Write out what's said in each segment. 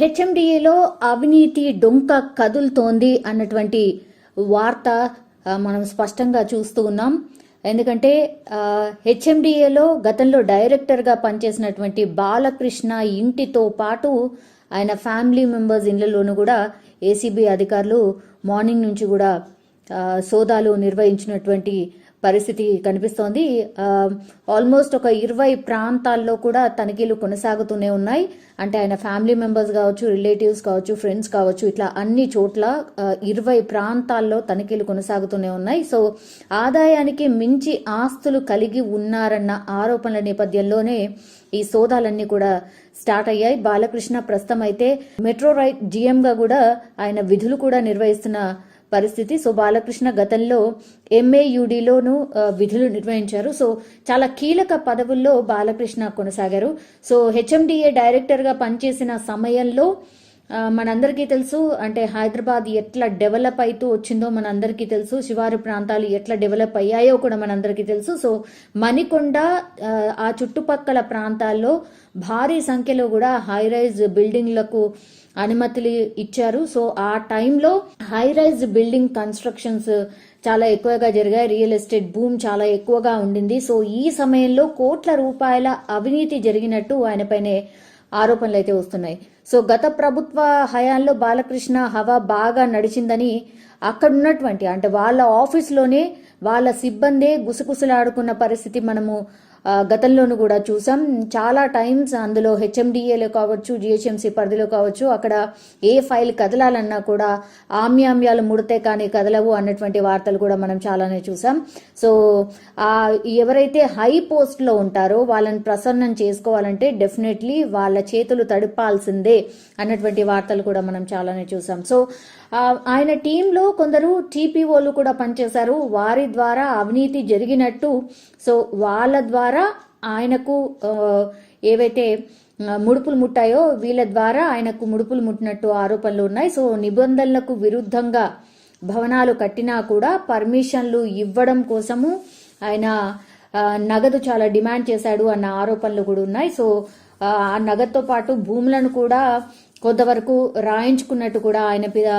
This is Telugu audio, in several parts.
హెచ్ఎండిఏలో అవినీతి డొంక కదులుతోంది అన్నటువంటి వార్త మనం స్పష్టంగా చూస్తూ ఉన్నాం. ఎందుకంటే హెచ్ఎండిఏలో గతంలో డైరెక్టర్గా పనిచేసినటువంటి బాలకృష్ణ ఇంటితో పాటు ఆయన ఫ్యామిలీ మెంబర్స్ ఇళ్లలోనూ కూడా ఏసీబీ అధికారులు మార్నింగ్ నుంచి కూడా సోదాలు నిర్వహించినటువంటి పరిస్థితి కనిపిస్తోంది. ఆల్మోస్ట్ ఒక 20 ప్రాంతాల్లో కూడా తనిఖీలు కొనసాగుతూనే ఉన్నాయి. అంటే ఆయన ఫ్యామిలీ మెంబర్స్ కావచ్చు, రిలేటివ్స్ కావచ్చు, ఫ్రెండ్స్ కావచ్చు, ఇట్లా అన్ని చోట్ల 20 ప్రాంతాల్లో తనిఖీలు కొనసాగుతూనే ఉన్నాయి. సో ఆదాయానికి మించి ఆస్తులు కలిగి ఉన్నారన్న ఆరోపణల నేపథ్యంలోనే ఈ సోదాలన్నీ కూడా స్టార్ట్ అయ్యాయి. బాలకృష్ణ ప్రస్తుతం అయితే మెట్రో రైట్ జీఎంగా కూడా ఆయన విధులు కూడా నిర్వహిస్తున్న పరిస్థితి. సో బాలకృష్ణ గతంలో MAUDలోనూ విధులు నిర్వహించారు. సో చాలా కీలక పదవుల్లో బాలకృష్ణ కొనసాగారు. సో హెచ్ఎండిఏ డైరెక్టర్గా పనిచేసిన సమయంలో మనందరికీ తెలుసు, అంటే హైదరాబాద్ ఎట్లా డెవలప్ అవుతూ వచ్చిందో మనందరికీ తెలుసు, శివారు ప్రాంతాలు ఎట్లా డెవలప్ అయ్యాయో కూడా మనందరికీ తెలుసు. సో మణికొండ ఆ చుట్టుపక్కల ప్రాంతాల్లో భారీ సంఖ్యలో కూడా హై రైజ్ బిల్డింగ్లకు అనుమతులు ఇచ్చారు. సో ఆ టైంలో హై రైజ్ బిల్డింగ్ కన్స్ట్రక్షన్స్ చాలా ఎక్కువగా జరిగాయి. రియల్ ఎస్టేట్ బూమ్ చాలా ఎక్కువగా ఉండింది. సో ఈ సమయంలో కోట్ల రూపాయల అవినీతి జరిగినట్టు ఆయనపైనే ఆరోపణలు అయితే వస్తున్నాయి. సో గత ప్రభుత్వ హయాంలో బాలకృష్ణ హవా బాగా నడిచిందని అక్కడ ఉన్నటువంటి, అంటే వాళ్ళ ఆఫీస్లోనే వాళ్ళ సిబ్బందే గుసగుసలాడుకున్న పరిస్థితి మనము గతంలోనూ కూడా చూసాం. చాలా టైమ్స్ అందులో హెచ్ఎండిఏలో కావచ్చు, జిహెచ్ఎంసీ పరిధిలో కావచ్చు, అక్కడ ఏ ఫైల్ కదలాలన్నా కూడా ఆమ్యామ్యాలు ముడితే కానీ కదలవు అన్నటువంటి వార్తలు కూడా మనం చాలానే చూసాం. సో ఎవరైతే హై పోస్ట్లో ఉంటారో వాళ్ళని ప్రసన్నం చేసుకోవాలంటే డెఫినెట్లీ వాళ్ళ చేతులు తడిపాల్సిందే అన్నటువంటి వార్తలు కూడా మనం చాలానే చూసాం. సో ఆయన టీంలో కొందరు టీపీఓలు కూడా పనిచేశారు. వారి ద్వారా అవినీతి జరిగినట్టు, సో వాళ్ళ ద్వారా ఆయనకు ఏవైతే ముడుపులు ముట్టాయో వీళ్ళ ద్వారా ఆయనకు ముడుపులు ముట్టినట్టు ఆరోపణలు ఉన్నాయి. సో నిబంధనలకు విరుద్ధంగా భవనాలు కట్టినా కూడా పర్మిషన్లు ఇవ్వడం కోసము ఆయన నగదు చాలా డిమాండ్ చేశాడు అన్న ఆరోపణలు కూడా ఉన్నాయి. సో ఆ నగదుతో పాటు భూములను కూడా కొంతవరకు రాయించుకున్నట్టు కూడా ఆయన మీద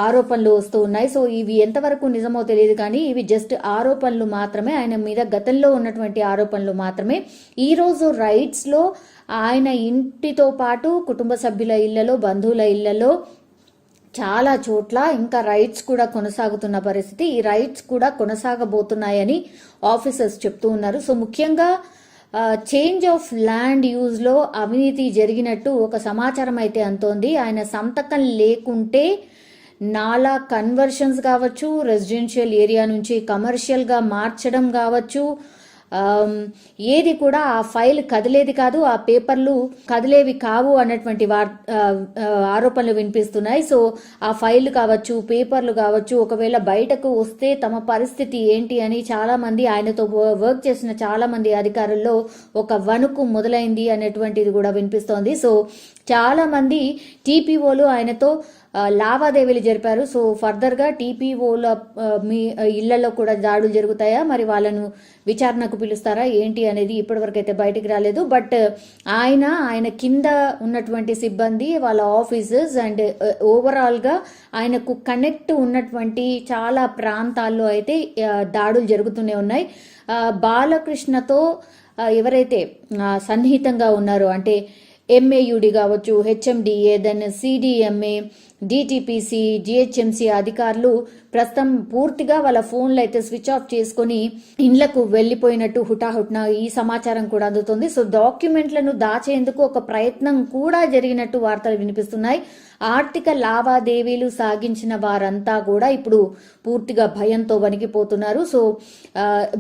ఆరోపణలు వస్తూ ఉన్నాయి. సో ఇవి ఎంతవరకు నిజమో తెలియదు, కానీ ఇవి జస్ట్ ఆరోపణలు మాత్రమే, ఆయన మీద గతంలో ఉన్నటువంటి ఆరోపణలు మాత్రమే. ఈ రోజు రైట్స్ లో ఆయన ఇంటితో పాటు కుటుంబ సభ్యుల ఇళ్లలో, బంధువుల ఇళ్లలో చాలా చోట్ల ఇంకా రైట్స్ కూడా కొనసాగుతున్న పరిస్థితి. ఈ రైట్స్ కూడా కొనసాగబోతున్నాయని ఆఫీసర్స్ చెప్తూ ఉన్నారు. సో ముఖ్యంగా చేంజ్ ఆఫ్ ల్యాండ్ యూజ్ లో అవినీతి జరిగినట్టు ఒక సమాచారం అయితే అంతోంది. ఆయన సంతకం లేకుంటే నాలా కన్వర్షన్స్ కావచ్చు, రెసిడెన్షియల్ ఏరియా నుంచి కమర్షియల్ గా మార్చడం కావచ్చు, ఏది కూడా ఆ ఫైల్ కదిలేది కాదు, ఆ పేపర్లు కదిలేవి కావు అన్నటువంటి ఆరోపణలు వినిపిస్తున్నాయి. సో ఆ ఫైల్ కావచ్చు, పేపర్లు కావచ్చు, ఒకవేళ బయటకు వస్తే తమ పరిస్థితి ఏంటి అని చాలా మంది, ఆయనతో వర్క్ చేసిన చాలా మంది అధికారుల్లో ఒక వణుకు మొదలైంది అనేటువంటిది కూడా వినిపిస్తోంది. సో చాలా మంది టీపీఓలు ఆయనతో లావాదేవీలు జరిపారు. సో ఫర్దర్ గా టీపీఓల మీ ఇళ్లలో కూడా దాడులు జరుగుతాయా, మరి వాళ్ళను విచారణకు పిలుస్తారా ఏంటి అనేది ఇప్పటివరకు అయితే బయటికి రాలేదు. బట్ ఆయన కింద ఉన్నటువంటి సిబ్బంది, వాళ్ళ ఆఫీసర్స్ అండ్ ఓవరాల్ గా ఆయనకు కనెక్ట్ ఉన్నటువంటి చాలా ప్రాంతాల్లో అయితే దాడులు జరుగుతూనే ఉన్నాయి. బాలకృష్ణతో ఎవరైతే సన్నిహితంగా ఉన్నారో, అంటే MAUD కావచ్చు, HMDA, then CDMA, DTPC, GHMC అధికారులు ప్రస్తుతం పూర్తిగా వాళ్ళ ఫోన్లు అయితే స్విచ్ ఆఫ్ చేసుకుని ఇండ్లకు వెళ్లిపోయినట్టు హుటాహుట్న ఈ సమాచారం కూడా అందుతుంది. సో డాక్యుమెంట్లను దాచేందుకు ఒక ప్రయత్నం కూడా జరిగినట్టు వార్తలు వినిపిస్తున్నాయి. ఆర్థిక లావాదేవీలు సాగించిన వారంతా కూడా ఇప్పుడు పూర్తిగా భయంతో వణికిపోతున్నారు. సో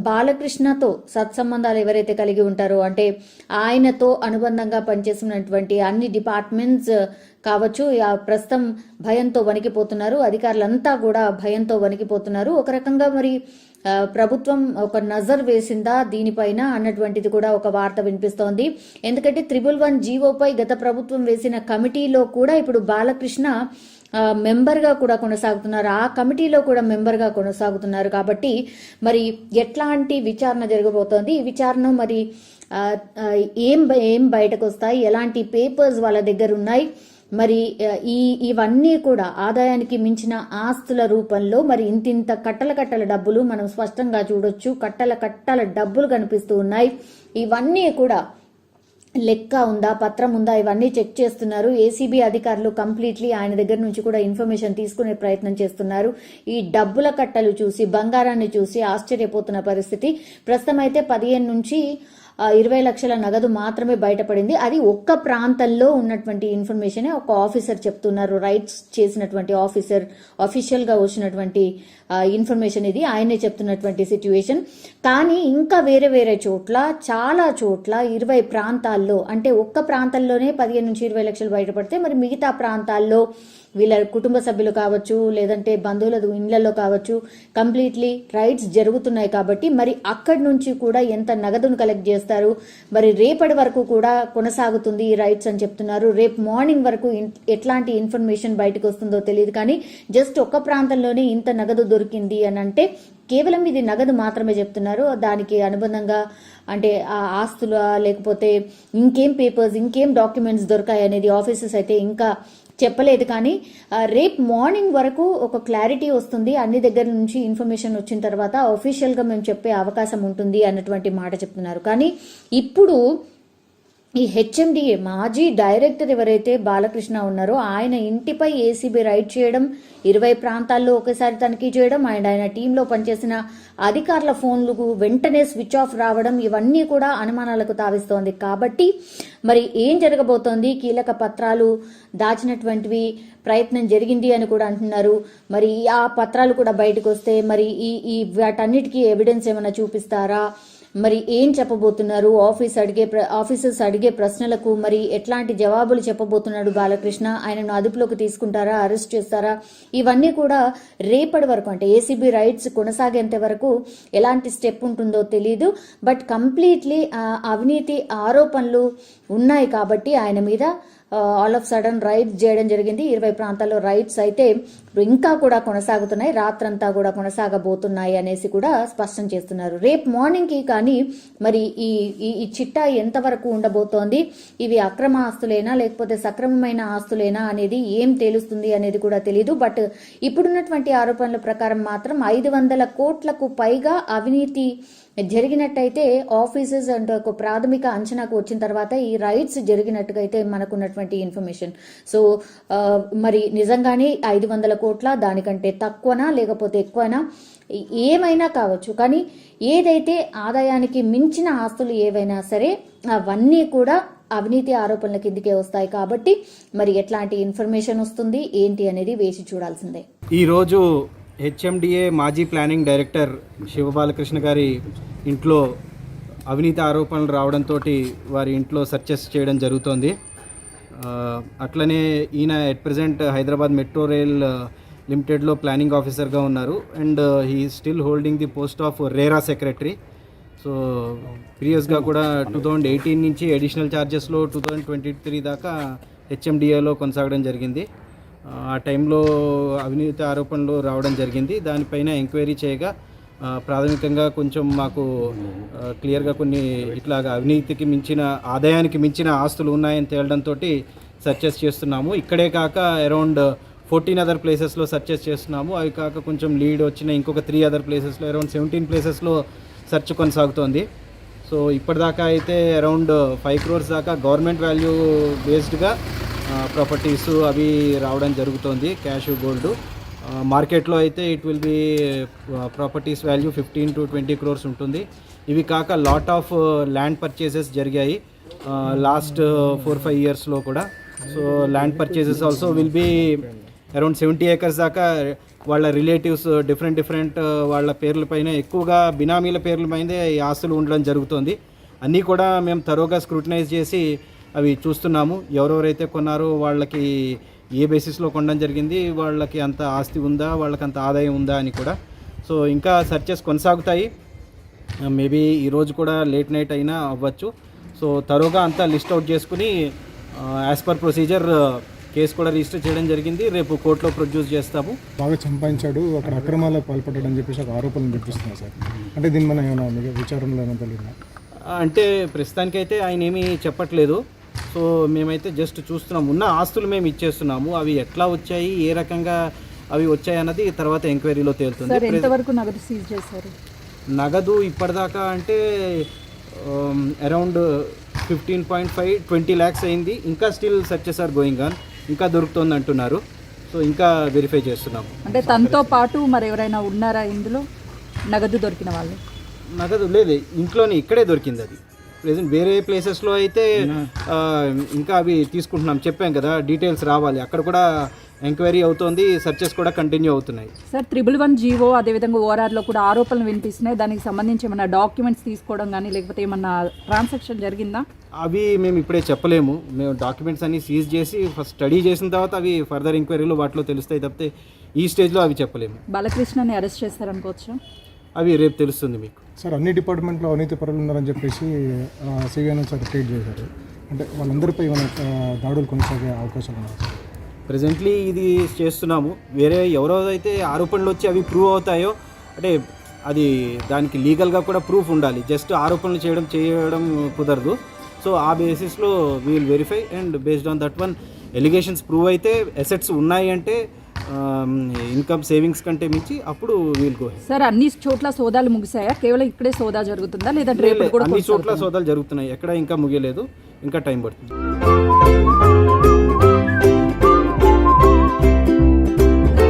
బాలకృష్ణతో సత్సంబంధాలు ఎవరైతే కలిగి ఉంటారో, అంటే ఆయనతో అనుబంధంగా పనిచేస్తున్నటువంటి అన్ని డిపార్ట్మెంట్స్ కావచ్చు, ప్రస్తుతం భయంతో వణికిపోతున్నారు. అధికారులంతా కూడా భయంతో వణికిపోతున్నారు. ఒక రకంగా మరి ప్రభుత్వం ఒక నజర్ వేసిందా దీనిపైన అన్నటువంటిది కూడా ఒక వార్త వినిపిస్తోంది. ఎందుకంటే 111 జీవోపై గత ప్రభుత్వం వేసిన కమిటీలో కూడా ఇప్పుడు బాలకృష్ణ మెంబర్ గా కూడా కొనసాగుతున్నారు, ఆ కమిటీలో కూడా మెంబర్ గా కొనసాగుతున్నారు. కాబట్టి మరి ఎట్లాంటి విచారణ జరగబోతోంది, ఈ విచారణ మరి ఆ, ఆ, ఏం బయటకు వస్తాయి, ఎలాంటి పేపర్స్ వాళ్ళ దగ్గర ఉన్నాయి, మరి ఇవన్నీ కూడా ఆదాయానికి మించిన ఆస్తుల రూపంలో మరి ఇంతింత కట్టల డబ్బులు మనం స్పష్టంగా చూడొచ్చు. కట్టల డబ్బులు కనిపిస్తూ ఉన్నాయి. ఇవన్నీ కూడా లెక్క ఉందా, పత్రం ఉందా, ఇవన్నీ చెక్ చేస్తున్నారు. ఏసీబీ అధికారులు కంప్లీట్లీ ఆయన దగ్గర నుంచి కూడా ఇన్ఫర్మేషన్ తీసుకునే ప్రయత్నం చేస్తున్నారు. ఈ డబ్బుల కట్టలు చూసి, బంగారాన్ని చూసి ఆశ్చర్యపోతున్న పరిస్థితి. ప్రస్తుతం అయితే 15 నుంచి 20 లక్షల నగదు మాత్రమే బయటపడింది. అది ఒక్క ప్రాంతంలో ఉన్నటువంటి ఇన్ఫర్మేషనే ఒక ఆఫీసర్ చెప్తున్నారు. రైట్స్ చేసినటువంటి ఆఫీసర్, అఫీషియల్ గా వచ్చినటువంటి ఇన్ఫర్మేషన్ ఇది, ఆయనే చెప్తున్నటువంటి సిచ్యువేషన్. కానీ ఇంకా వేరే చోట్ల, చాలా చోట్ల 20 ప్రాంతాల్లో, అంటే ఒక్క ప్రాంతంలోనే 15 నుంచి 20 లక్షలు బయటపడితే మరి మిగతా ప్రాంతాల్లో వీళ్ళ కుటుంబ సభ్యులు కావచ్చు, లేదంటే బంధువుల ఇళ్లలో కావచ్చు, కంప్లీట్లీ రైడ్స్ జరుగుతున్నాయి. కాబట్టి మరి అక్కడి నుంచి కూడా ఎంత నగదును కలెక్ట్ చేస్తారు, మరి రేపటి వరకు కూడా కొనసాగుతుంది ఈ రైడ్స్ అని చెప్తున్నారు. రేపు మార్నింగ్ వరకు ఎట్లాంటి ఇన్ఫర్మేషన్ బయటకు వస్తుందో తెలియదు. కానీ జస్ట్ ఒక్క ప్రాంతంలోనే ఇంత నగదు దొరికింది అని అంటే కేవలం ఇది నగదు మాత్రమే చెప్తున్నారు. దానికి అనుబంధంగా అంటే ఆ ఆస్తుల, లేకపోతే ఇంకేం పేపర్స్, ఇంకేం డాక్యుమెంట్స్ దొరికాయి అనేది ఆఫీసర్స్ అయితే ఇంకా చెప్పలేదు. కానీ రేపు మార్నింగ్ వరకు ఒక క్లారిటీ వస్తుంది. అన్ని దగ్గర నుంచి ఇన్ఫర్మేషన్ వచ్చిన తర్వాత అఫీషియల్గా మేము చెప్పే అవకాశం ఉంటుంది అన్నటువంటి మాట చెప్తున్నారు. కానీ ఇప్పుడు ఈ హెచ్ఎండిఏ మాజీ డైరెక్టర్ ఎవరైతే బాలకృష్ణ ఉన్నారో ఆయన ఇంటిపై ఏసీబీ రైడ్ చేయడం, 20 ప్రాంతాల్లో ఒకేసారి తనిఖీ చేయడం, అండ్ ఆయన టీంలో పనిచేసిన అధికారుల ఫోన్లకు వెంటనే స్విచ్ ఆఫ్ రావడం, ఇవన్నీ కూడా అనుమానాలకు తావిస్తోంది. కాబట్టి మరి ఏం జరగబోతోంది, కీలక పత్రాలు దాచినటువంటివి ప్రయత్నం జరిగింది అని కూడా అంటున్నారు. మరి ఆ పత్రాలు కూడా బయటకు వస్తే మరి ఈ వాటన్నిటికీ ఎవిడెన్స్ ఏమైనా చూపిస్తారా, మరి ఏం చెప్పబోతున్నారు, ఆఫీసర్స్ అడిగే ప్రశ్నలకు మరి ఎట్లాంటి జవాబులు చెప్పబోతున్నాడు బాలకృష్ణ, ఆయనను అదుపులోకి తీసుకుంటారా, అరెస్ట్ చేస్తారా, ఇవన్నీ కూడా రేపటి వరకు, అంటే ఏసీబీ రైడ్స్ కొనసాగేంత వరకు ఎలాంటి స్టెప్ ఉంటుందో తెలియదు. బట్ కంప్లీట్లీ అవినీతి ఆరోపణలు ఉన్నాయి కాబట్టి ఆయన మీద ఆల్ ఆఫ్ సడన్ రైడ్స్ చేయడం జరిగింది. 20 ప్రాంతాల్లో రైడ్స్ అయితే ఇంకా కూడా కొనసాగుతున్నాయి, రాత్రంతా కూడా కొనసాగబోతున్నాయి అనేసి కూడా స్పష్టం చేస్తున్నారు. రేపు మార్నింగ్ కి కానీ మరి ఈ చిట్టా ఎంతవరకు ఉండబోతోంది, ఇవి అక్రమ ఆస్తులేనా లేకపోతే సక్రమమైన ఆస్తులేనా అనేది ఏం తేలుస్తుంది అనేది కూడా తెలియదు. బట్ ఇప్పుడున్నటువంటి ఆరోపణల ప్రకారం మాత్రం 500 కోట్లకు పైగా అవినీతి జరిగినట్టయితే ఆఫీసర్స్ అంటే ఒక ప్రాథమిక అంచనాకు వచ్చిన తర్వాత ఈ రైడ్స్ జరిగినట్టుగా అయితే మనకున్నటువంటి ఇన్ఫర్మేషన్. సో మరి నిజంగానే 500 కోట్ల, దానికంటే తక్కువనా లేకపోతే ఎక్కువనా, ఏమైనా కావచ్చు. కానీ ఏదైతే ఆదాయానికి మించిన ఆస్తులు ఏవైనా సరే అవన్నీ కూడా అవినీతి ఆరోపణల కిందకే వస్తాయి. కాబట్టి మరి ఎట్లాంటి ఇన్ఫర్మేషన్ వస్తుంది ఏంటి అనేది వేసి చూడాల్సిందే. ఈరోజు హెచ్ఎండిఏ మాజీ ప్లానింగ్ డైరెక్టర్ శివబాలకృష్ణ గారి ఇంట్లో అవినీతి ఆరోపణలు రావడంతో వారి ఇంట్లో సెర్చెస్ చేయడం జరుగుతోంది. అట్లనే ఈయన at present Hyderabad metro rail లిమిటెడ్లో ప్లానింగ్ ఆఫీసర్గా ఉన్నారు. And he still holding the post of RERA secretary. So ప్రీవియస్గా కూడా 2018 నుంచి అడిషనల్ ఛార్జెస్లో 2023 దాకా హెచ్ఎండిఏలో కొనసాగడం జరిగింది. ఆ టైంలో అవినీతి ఆరోపణలు రావడం జరిగింది. దానిపైన ఎంక్వైరీ చేయగా ప్రాథమికంగా కొంచెం మాకు క్లియర్గా కొన్ని ఇట్లాగా అవినీతికి మించిన, ఆదాయానికి మించిన ఆస్తులు ఉన్నాయని తేలడంతో సర్చెస్ చేస్తున్నాము. ఇక్కడే కాక అరౌండ్ 14 అదర్ ప్లేసెస్లో సర్చెస్ చేస్తున్నాము. అవి కాక కొంచెం లీడ్ వచ్చిన ఇంకొక 3 అదర్ ప్లేసెస్లో అరౌండ్ 17 ప్లేసెస్లో సెర్చ్ కొనసాగుతోంది. సో ఇప్పటిదాకా అయితే అరౌండ్ 5 crores దాకా గవర్నమెంట్ వాల్యూ బేస్డ్గా ప్రాపర్టీస్ అవి రావడం జరుగుతోంది, క్యాష్, గోల్డ్. మార్కెట్లో అయితే it will be properties value 15 to 20 crores ఉంటుంది. ఇవి కాక లాట్ ఆఫ్ ల్యాండ్ పర్చేసెస్ జరిగాయి లాస్ట్ 4-5 yearsలో కూడా. So land purchases also will be around 70 acres దాకా వాళ్ళ రిలేటివ్స్ డిఫరెంట్ వాళ్ళ పేర్లపైన, ఎక్కువగా బినామీల పేర్ల పైనే ఈ ఆస్తులు ఉండడం జరుగుతుంది. అన్నీ కూడా మేము తరోగా స్క్రూటినైజ్ చేసి అవి చూస్తున్నాము. ఎవరెవరైతే కొన్నారో వాళ్ళకి ఏ బేసిస్లో కొనడం జరిగింది, వాళ్ళకి అంత ఆస్తి ఉందా, వాళ్ళకి అంత ఆదాయం ఉందా అని కూడా. సో ఇంకా సెర్చెస్ కొనసాగుతాయి. మేబీ ఈరోజు కూడా లేట్ నైట్ అయినా అవ్వచ్చు. సో తరోగా అంతా లిస్ట్ అవుట్ చేసుకుని యాజ్ పర్ ప్రొసీజర్ కేసు కూడా రిజిస్టర్ చేయడం జరిగింది. రేపు కోర్టులో ప్రొడ్యూస్ చేస్తాము. బాగా సంపాదించాడు, అక్కడ అక్రమాలకు పాల్పడ్డాడు అని చెప్పేసి ఒక ఆరోపణలు వినిపిస్తున్నాయి సార్. అంటే దీన్ని మనం ఏమైనా విచారణలో ఏమైనా తెలియదు? అంటే ప్రస్తుతానికైతే ఆయన ఏమీ చెప్పట్లేదు. సో మేమైతే జస్ట్ చూస్తున్నాం. ఉన్న ఆస్తులు మేము ఇచ్చేస్తున్నాము. అవి ఎట్లా వచ్చాయి, ఏ రకంగా అవి వచ్చాయి అన్నది తర్వాత ఎంక్వైరీలో తేలుతుంది. సార్ ఎంతవరకు నగదు సీజ్ చేశారు? నగదు ఇప్పటిదాకా అంటే అరౌండ్ 15.5-20 lakhs అయింది. ఇంకా still searches are going on, ఇంకా దొరుకుతుంది అంటున్నారు. సో ఇంకా వెరిఫై చేస్తున్నాము. అంటే తనతో పాటు మరి ఎవరైనా ఉన్నారా ఇందులో నగదు దొరికిన వాళ్ళు? నగదు లేదు, ఇంట్లోనే ఇక్కడే దొరికింది. అది ప్రెసెంట్ వేరే ప్లేసెస్లో అయితే ఇంకా అవి తీసుకుంటున్నాం. చెప్పాం కదా, డీటెయిల్స్ రావాలి. అక్కడ కూడా ఎంక్వైరీ అవుతోంది, సర్చెస్ కూడా కంటిన్యూ అవుతున్నాయి. సార్ 111 జీవో అదేవిధంగా ఓఆర్ఆర్లో కూడా ఆరోపణలు వినిపిస్తున్నాయి. దానికి సంబంధించి ఏమన్నా డాక్యుమెంట్స్ తీసుకోవడం కానీ లేకపోతే ఏమన్నా ట్రాన్సాక్షన్ జరిగిందా? అవి మేము ఇప్పుడే చెప్పలేము. మేము డాక్యుమెంట్స్ అన్ని సీజ్ చేసి ఫస్ట్ స్టడీ చేసిన తర్వాత అవి ఫర్దర్ ఎంక్వైరీలో వాటిలో తెలుస్తాయి తప్పితే ఈ స్టేజ్లో అవి చెప్పలేము. బాలకృష్ణని అరెస్ట్ చేస్తారనుకోవచ్చు? అవి రేపు తెలుస్తుంది మీకు. సార్ అన్ని డిపార్ట్మెంట్లో అవినీతి పరులు ఉన్నారని చెప్పేసి సిబిఐ సార్ ట్వీట్ చేశారు. అంటే వాళ్ళందరిపై ఏమైనా దాడులు కొనసాగే అవకాశాలు ఉన్నాయి? ప్రజెంట్లీ ఇది చేస్తున్నాము. వేరే ఎవరో అయితే ఆరోపణలు వచ్చి అవి ప్రూవ్ అవుతాయో, అంటే అది దానికి లీగల్గా కూడా ప్రూఫ్ ఉండాలి. జస్ట్ ఆరోపణలు చేయడం కుదరదు. సో ఆ బేసిస్లో we'll verify and based on that one allegations prove అయితే, అసెట్స్ ఉన్నాయి అంటే ఇన్కమ్ సేవింగ్స్ కంటే మించి అప్పుడు వీల్ గో. సార్ అన్ని చోట్ల సోదాలు ముగిసాయా? కేవలం ఇక్కడే సోదా జరుగుతుందా లేదా రేపు కూడా అన్ని చోట్ల సోదాలు జరుగుతున్నాయి. ఎక్కడ ఇంకా ముగియలేదు, ఇంకా టైం పడుతుంది.